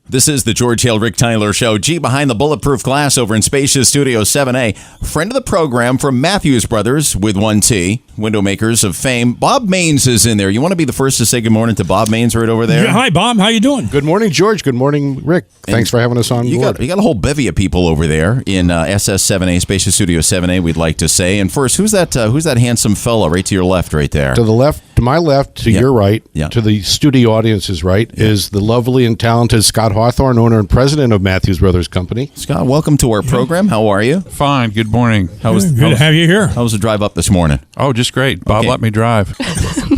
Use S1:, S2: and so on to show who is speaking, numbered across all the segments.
S1: This is the GHRT Tyler Show. G behind the bulletproof glass over in Spacious Studio 7A. Friend of the program from Mathews Brothers with 1T, window makers of fame. Bob Maines is in there. You want to be the first to say good morning to Bob Maines right over there?
S2: Yeah, hi, Bob. How you doing?
S3: Good morning, George. Good morning, Rick. Thanks for having us on board.
S1: You got a whole bevy of people over there in SS7A, Spacious Studio 7A, we'd like to say. And first, who's that handsome fella right to your left right there?
S3: To the left, to my left, to your right, to the studio audience's right, is the lovely and talented Scott Hawthorne, owner and president of Mathews Brothers Company.
S1: Scott, welcome to our program. How are you?
S4: Fine. Good morning.
S2: Good to have you here.
S1: How was the drive up this morning?
S4: Oh, just great. Bob let me drive.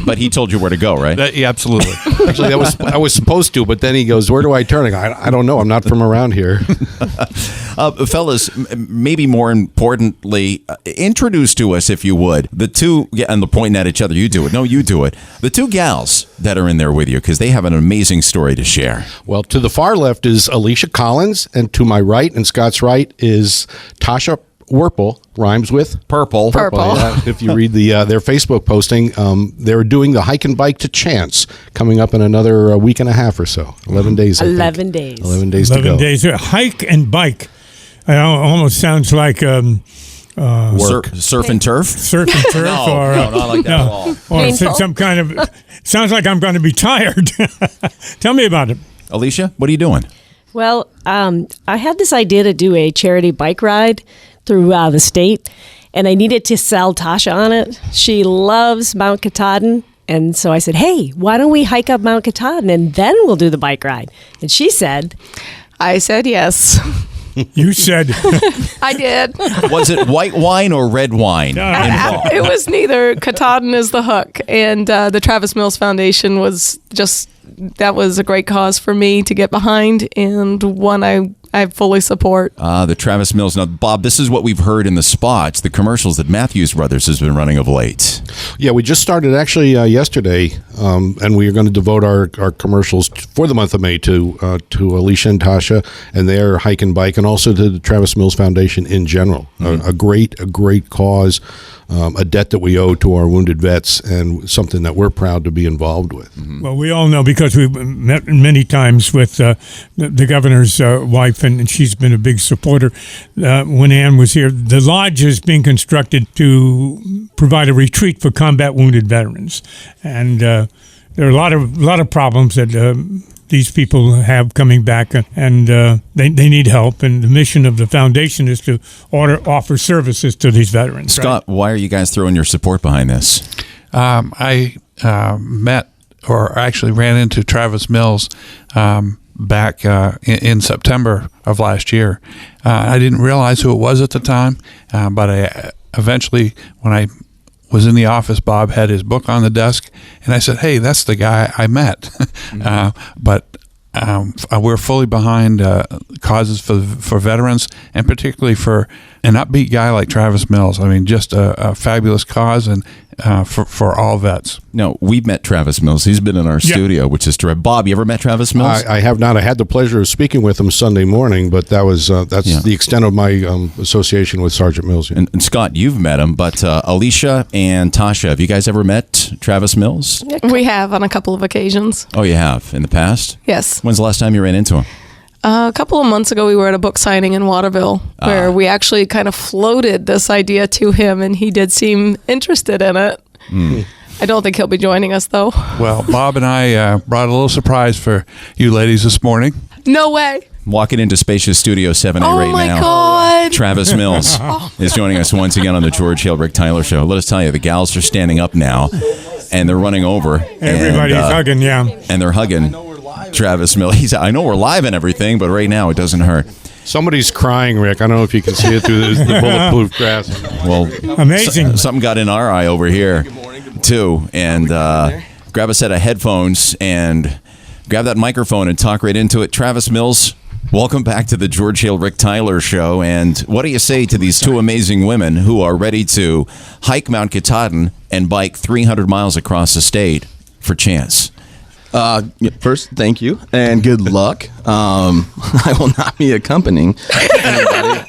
S1: But he told you where to go, right?
S4: Yeah, absolutely.
S3: Actually, I was supposed to, but then he goes, "Where do I turn?" I don't know. I'm not from around here.
S1: Fellas, maybe more importantly, introduce to us, if you would, the two, and they're pointing at each other. You do it. No, you do it. The two gals that are in there with you, because they have an amazing story to share.
S3: Well, to the far left is Alicia Collins, and to my right and Scott's right is Tasha Werpel, rhymes with
S1: Purple.
S3: Yeah. If you read their Facebook posting, they're doing the hike and bike to Chance coming up in another week and a half or so. 11 days.
S5: 11 days.
S3: 11 days to go.
S2: 11 days. Hike and bike. It almost sounds like
S1: surf and turf?
S2: Surf and turf.
S1: No, not like that at all.
S2: Or some kind of... Sounds like I'm going to be tired. Tell me about it.
S1: Alicia, what are you doing?
S5: Well, I had this idea to do a charity bike ride through the state, and I needed to sell Tasha on it. She loves Mount Katahdin, and so I said, hey, why don't we hike up Mount Katahdin, and then we'll do the bike ride? And she said...
S6: I said yes.
S2: You said...
S6: I did.
S1: Was it white wine or red wine involved?
S6: It was neither. Katahdin is the hook. And the Travis Mills Foundation was just... That was a great cause for me to get behind, and one I fully support.
S1: The Travis Mills. Now, Bob, this is what we've heard in the spots, the commercials that Mathews Brothers has been running of late.
S3: Yeah, we just started actually yesterday, and we are going to devote our commercials for the month of May to Alicia and Tasha and their hike and bike, and also to the Travis Mills Foundation in general. A great cause, a debt that we owe to our wounded vets, and something that we're proud to be involved with.
S2: Well, we all know, because we've met many times with the governor's wife, and she's been a big supporter. When Ann was here, the lodge is being constructed to provide a retreat for combat wounded veterans, and there are a lot of problems that these people have coming back, and they need help. And the mission of the foundation is to offer services to these veterans.
S1: Scott, why are you guys throwing your support behind this?
S4: I met, or actually ran into Travis Mills back in September of last year. I didn't realize who it was at the time, but I eventually, when I was in the office, Bob had his book on the desk, and I said, hey, that's the guy I met. But we're fully behind causes for veterans, and particularly for an upbeat guy like Travis Mills. I mean, just a fabulous cause, and for all vets.
S1: No, we've met Travis Mills. He's been in our studio, which is terrific. Bob, you ever met Travis Mills?
S3: I have not. I had the pleasure of speaking with him Sunday morning, but that's the extent of my association with Sergeant Mills. Yeah.
S1: And Scott, you've met him, but Alicia and Tasha, have you guys ever met Travis Mills?
S6: We have on a couple of occasions.
S1: Oh, you have? In the past?
S6: Yes.
S1: When's the last time you ran into him?
S6: A couple of months ago, we were at a book signing in Waterville where we actually kind of floated this idea to him, and he did seem interested in it. I don't think he'll be joining us, though.
S4: Well, Bob and I brought a little surprise for you ladies this morning.
S6: No way.
S1: Walking into Spacious Studio 7A right now.
S6: Oh, my God.
S1: Travis Mills is joining us once again on the GHRT Tyler Show. Let us tell you, the gals are standing up now, and they're running over.
S2: Everybody's hugging,
S1: And they're hugging Travis Mills. I know we're live and everything, but right now it doesn't hurt.
S3: Somebody's crying, Rick. I don't know if you can see it through the bulletproof glass.
S1: Well,
S2: amazing.
S1: Something got in our eye over here, too. And grab a set of headphones and grab that microphone and talk right into it. Travis Mills, welcome back to the GHRT Tyler Show. And what do you say to these two amazing women who are ready to hike Mount Katahdin and bike 300 miles across the state for Chance?
S7: First, thank you and good luck. I will not be accompanying anybody.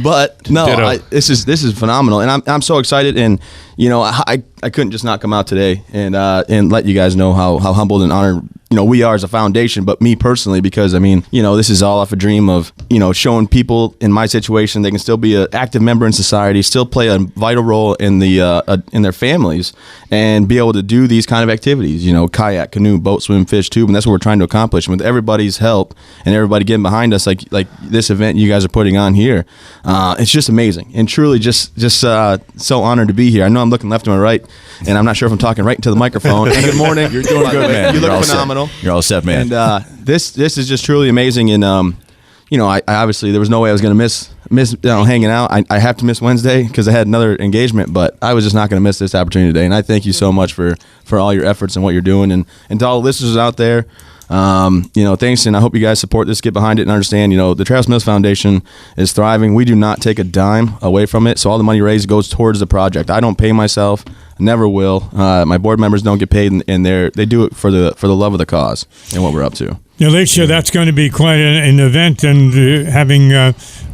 S7: But no, this is phenomenal, and I'm so excited. And I couldn't just not come out today and let you guys know how humbled and honored we are as a foundation, but me personally, because this is all off a dream of showing people in my situation they can still be an active member in society, still play a vital role in in their families, and be able to do these kind of activities. Kayak, canoe, boat, swim, fish, tube, and that's what we're trying to accomplish. And with everybody's help and everybody getting behind us, like this event you guys are putting on here, it's just amazing and truly just so honored to be here. I know I'm looking left to my right, and I'm not sure if I'm talking right into the microphone. And good morning.
S1: You're doing good, man.
S7: You look phenomenal.
S1: You're all set, man.
S7: And this is just truly amazing. And I obviously there was no way I was going to miss hanging out. I have to miss Wednesday because I had another engagement, but I was just not going to miss this opportunity today. And I thank you so much for all your efforts and what you're doing, and to all the listeners out there. Thanks, and I hope you guys support this, get behind it, and understand. The Travis Mills Foundation is thriving. We do not take a dime away from it, so all the money raised goes towards the project. I don't pay myself, never will. My board members don't get paid, and they do it for the love of the cause and what we're up to.
S2: Alicia, that's going to be quite an event, and having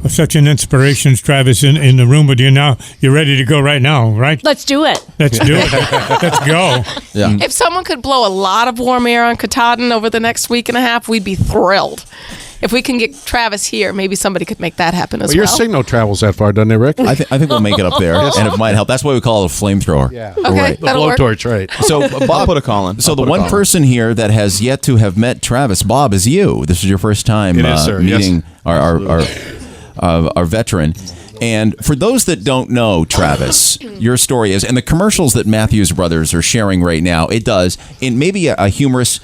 S2: such an inspiration as Travis in the room with you now. You're ready to go right now, right?
S5: Let's do it.
S2: Let's do it. Let's go.
S7: Yeah.
S6: If someone could blow a lot of warm air on Katahdin over the next week and a half, we'd be thrilled. If we can get Travis here, maybe somebody could make that happen as well.
S3: Your signal travels that far, doesn't it, Rick?
S1: I think we'll make it up there, and it might help. That's why we call it a flamethrower.
S3: Yeah.
S6: Okay,
S1: Right.
S6: that'll work.
S3: Blowtorch, right.
S1: So,
S7: I'll
S1: Bob,
S7: put a call in.
S1: So the one person here that has yet to have met Travis, Bob, is you. This is your first time
S3: It is, sir.
S1: meeting
S3: Yes.
S1: our veteran. And for those that don't know, Travis, your story is, and the commercials that Mathews Brothers are sharing right now, it does, in maybe a humorous,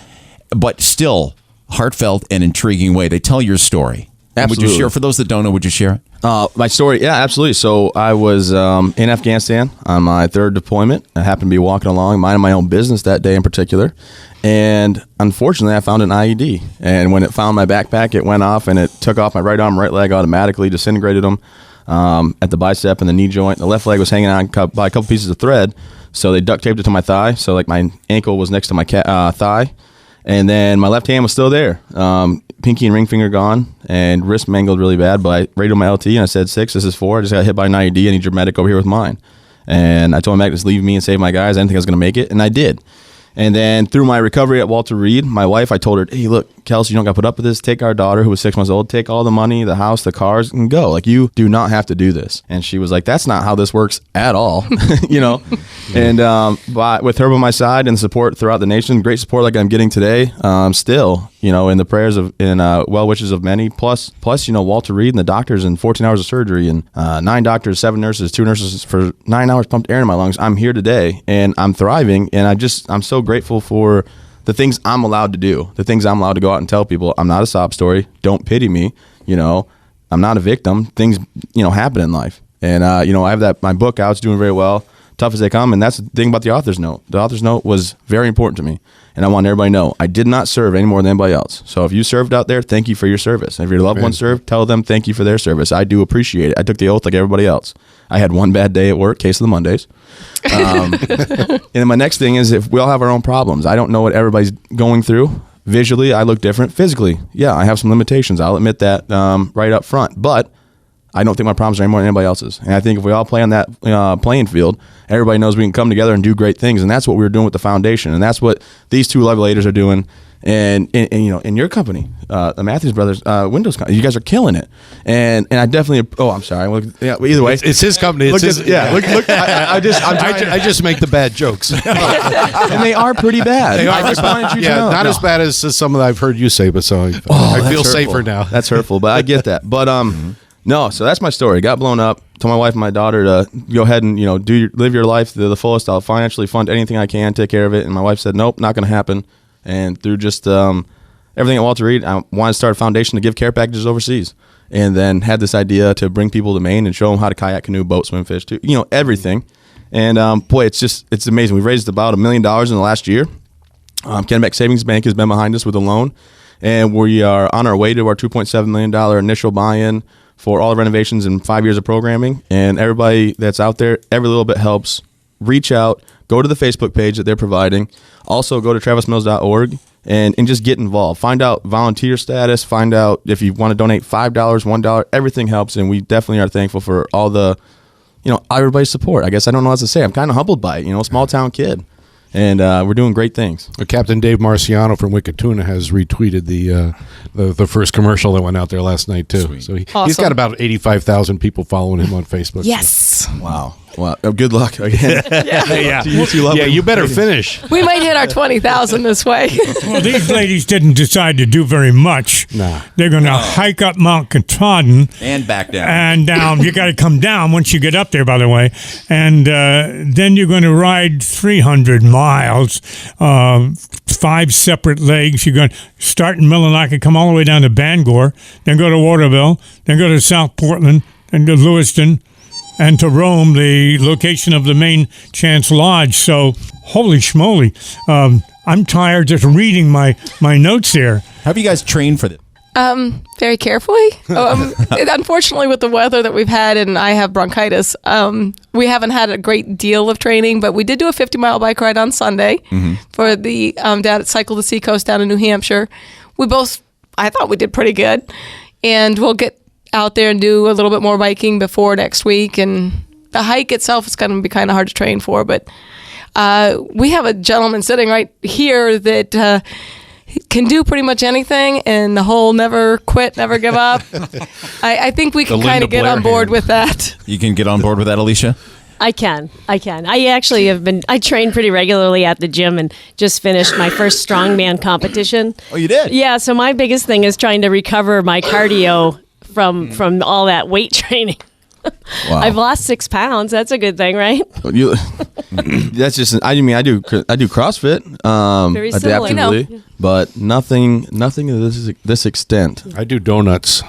S1: but still heartfelt and intriguing way. They tell your story.
S7: Absolutely.
S1: Would you share, for those that don't know, would you share it?
S7: My story, yeah, absolutely. So I was in Afghanistan on my third deployment. I happened to be walking along, minding my own business that day in particular. And unfortunately, I found an IED. And when it found my backpack, it went off and it took off my right arm, right leg automatically, disintegrated them at the bicep and the knee joint. The left leg was hanging on by a couple pieces of thread. So they duct taped it to my thigh. So like my ankle was next to my thigh. And then my left hand was still there. Pinky and ring finger gone, and wrist mangled really bad. But I rated my LT and I said 6. This is 4. I just got hit by an IED. I need your medic over here with mine. And I told my medic, just leave me and save my guys. I didn't think I was going to make it, and I did. And then through my recovery at Walter Reed, my wife, I told her, hey, look, Kelsey, you don't got to put up with this. Take our daughter, who was 6 months old, take all the money, the house, the cars, and go. Like, you do not have to do this. And she was like, that's not how this works at all, And but with her by my side and support throughout the nation, great support like I'm getting today, still, in the prayers of and well wishes of many, plus Walter Reed and the doctors and 14 hours of surgery and 9 doctors, 7 nurses, 2 nurses for 9 hours pumped air in my lungs. I'm here today and I'm thriving, and I'm so grateful for the things I'm allowed to do, the things I'm allowed to go out and tell people. I'm not a sob story. Don't pity me. I'm not a victim. Things, happen in life. And, I have my book out. It's doing very well. Tough as they come. And that's the thing about the author's note. The author's note was very important to me. And I want everybody to know I did not serve any more than anybody else. So if you served out there, thank you for your service. And if your loved one served, tell them thank you for their service. I do appreciate it. I took the oath like everybody else. I had one bad day at work, case of the Mondays. And then my next thing is, if we all have our own problems, I don't know what everybody's going through. Visually, I look different. Physically, yeah, I have some limitations. I'll admit that right up front. But I don't think my problems are any more than anybody else's. And I think if we all play on that playing field, everybody knows we can come together and do great things. And that's what we're doing with the foundation. And that's what these two lovely ladies are doing. And in your company, the Mathews Brothers Windows company, you guys are killing it. And I definitely. Oh, I'm sorry. Well, yeah, either way,
S3: it's his company. It's his,
S7: yeah. Look. I
S3: just make the bad jokes,
S7: and they are pretty bad.
S3: I just wanted you to know. Not as bad as some that I've heard you say, but so I feel safer now.
S7: That's hurtful, but I get that. But no. So that's my story. Got blown up. Told my wife and my daughter to go ahead and live your life to the fullest. I'll financially fund anything I can, take care of it. And my wife said, nope, not going to happen. And through just everything at Walter Reed, I wanted to start a foundation to give care packages overseas. And then had this idea to bring people to Maine and show them how to kayak, canoe, boat, swim, fish, too. Everything. And boy, it's amazing. We've raised about $1 million in the last year. Kennebec Savings Bank has been behind us with a loan. And we are on our way to our $2.7 million initial buy-in for all the renovations and 5 years of programming. And everybody that's out there, every little bit helps. Reach out. Go to the Facebook page that they're providing. Also, go to travismills.org and just get involved. Find out volunteer status. Find out if you want to donate $5, $1. Everything helps, and we definitely are thankful for all the, everybody's support. I guess I don't know what else to say. I'm kind of humbled by it. Small town kid. And we're doing great things.
S3: Captain Dave Marciano from Wicked Tuna has retweeted the first commercial that went out there last night too.
S1: Sweet.
S3: So he's
S6: Awesome.
S3: got about 85,000 people following him on Facebook.
S6: Yes.
S7: Wow. Good luck again.
S3: Yeah.
S7: Yeah,
S3: You better finish.
S6: We might hit our 20,000 this way.
S2: Well, these ladies didn't decide to do very much.
S3: Nah.
S2: They're going to hike up Mount Katahdin
S1: And back down.
S2: and down. You got to come down once you get up there, by the way. And then you're going to ride 300 miles, 5 separate legs. You're going to start in Millinocket, come all the way down to Bangor, then go to Waterville, then go to South Portland, then to Lewiston, and to Rome, the location of the main Chance Lodge. So, holy schmoly. I'm tired just reading my notes here.
S1: How have you guys trained for this?
S6: Very carefully. Unfortunately, with the weather that we've had, and I have bronchitis, we haven't had a great deal of training, but we did do a 50-mile bike ride on Sunday for the down at Cycle the Seacoast down in New Hampshire. I thought we did pretty good, and we'll get out there and do a little bit more biking before next week. And the hike itself is going to be kind of hard to train for, but we have a gentleman sitting right here that can do pretty much anything, and the whole never quit, never give up. I think we can kind of get on board with that.
S1: You can get on board with that, Alicia?
S5: I can. I actually I train pretty regularly at the gym and just finished my first strongman competition.
S1: Oh, you did?
S5: Yeah, so my biggest thing is trying to recover my cardio from all that weight training.
S1: Wow.
S5: I've lost 6 pounds. That's a good thing, right?
S7: That's just. I do CrossFit.
S5: Very similar. I know.
S7: adaptively, but nothing to this extent.
S3: I do donuts.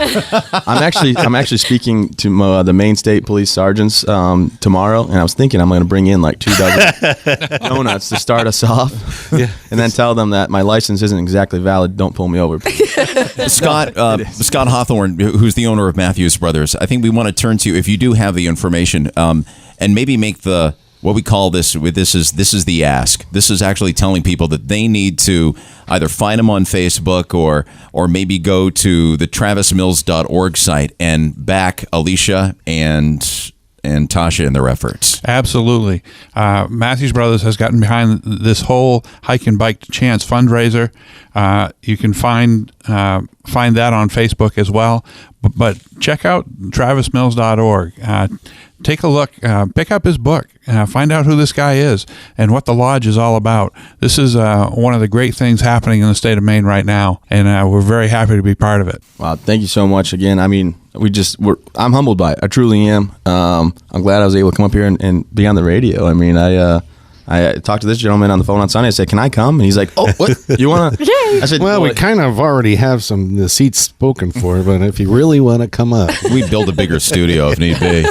S7: I'm actually speaking to the Maine State Police sergeants tomorrow, and I was thinking I'm going to bring in like 2 dozen donuts to start us off, and then tell them that my license isn't exactly valid. Don't pull me over.
S1: Scott Hawthorne, who's the owner of Mathews Brothers, I think we want to turn to, if you do have the information, and maybe make what we call this is the ask. This is actually telling people that they need to either find them on Facebook or maybe go to the travismills.org site and back Alicia and Tasha in their efforts.
S4: Absolutely. Mathews Brothers has gotten behind this whole Hike and Bike to Chance fundraiser. You can find that on Facebook as well. But check out travismills.org. Take a look. Pick up his book. Find out who this guy is and what the lodge is all about. This is one of the great things happening in the state of Maine right now, and we're very happy to be part of it.
S7: Wow, thank you so much again. I mean, I'm humbled by it. I truly am. I'm glad I was able to come up here and be on the radio. I mean, I talked to this gentleman on the phone on Sunday. I said, "Can I come?" And he's like, "Oh, what? You want to?" I said,
S3: Well, we kind of already have the seats spoken for, but if you really want to come up.
S1: We build a bigger studio if need be.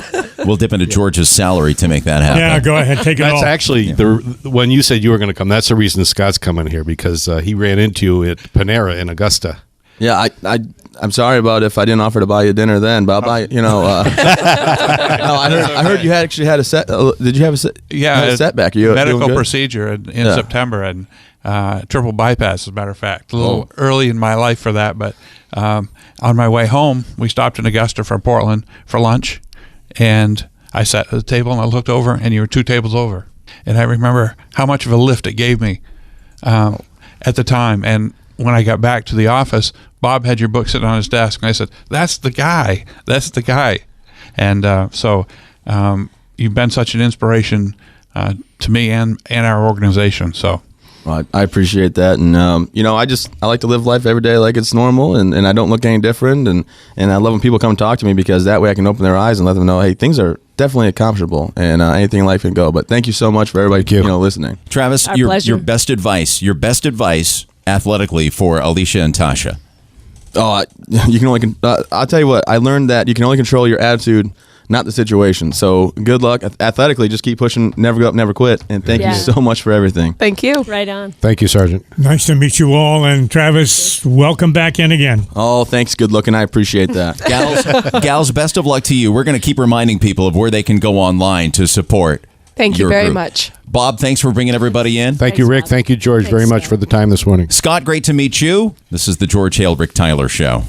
S1: We'll dip into George's salary to make that happen.
S2: Yeah, go ahead, take it
S3: That's
S2: all.
S3: actually when you said you were going to come. That's the reason Scott's coming here, because he ran into you at Panera in Augusta.
S7: Yeah, I'm sorry about if I didn't offer to buy you dinner then, but I'll buy you. No, I heard you actually had a set. Did you have a set?
S4: Yeah,
S7: had a setback. You
S4: medical
S7: doing good?
S4: procedure in September and triple bypass, as a matter of fact. A little early in my life for that, but on my way home, we stopped in Augusta from Portland for lunch, and I sat at the table and I looked over, and you were 2 tables over, and I remember how much of a lift it gave me at the time. And when I got back to the office, Bob had your book sitting on his desk, and I said, "That's the guy. That's the guy." And so you've been such an inspiration to me and our organization. So.
S7: Well, I appreciate that, and I like to live life every day like it's normal, and I don't look any different, and I love when people come and talk to me, because that way I can open their eyes and let them know, hey, things are definitely accomplishable, and anything in life can go. But thank you so much for everybody listening.
S1: Travis,
S5: Our
S1: your
S5: pleasure.
S1: best advice athletically for Alicia and Tasha.
S7: Oh, you can only. I'll tell you what. I learned that you can only control your attitude, not the situation. So good luck athletically. Just keep pushing. Never give up. Never quit. And thank you so much for everything.
S6: Thank you.
S5: Right on.
S3: Thank you, Sergeant.
S2: Nice to meet you all. And Travis, welcome back in again.
S7: Oh, thanks. Good looking. I appreciate that.
S1: Gals, best of luck to you. We're going to keep reminding people of where they can go online to support
S6: Thank you
S1: your
S6: very
S1: group.
S6: much.
S1: Bob, thanks for bringing everybody in.
S3: Thank you, Rick.
S5: Bob.
S3: Thank you, George, very
S5: Thanks,
S3: much
S5: Scott.
S3: for the time this morning.
S1: Scott, great to meet you. This is the George Hale Rick Tyler Show.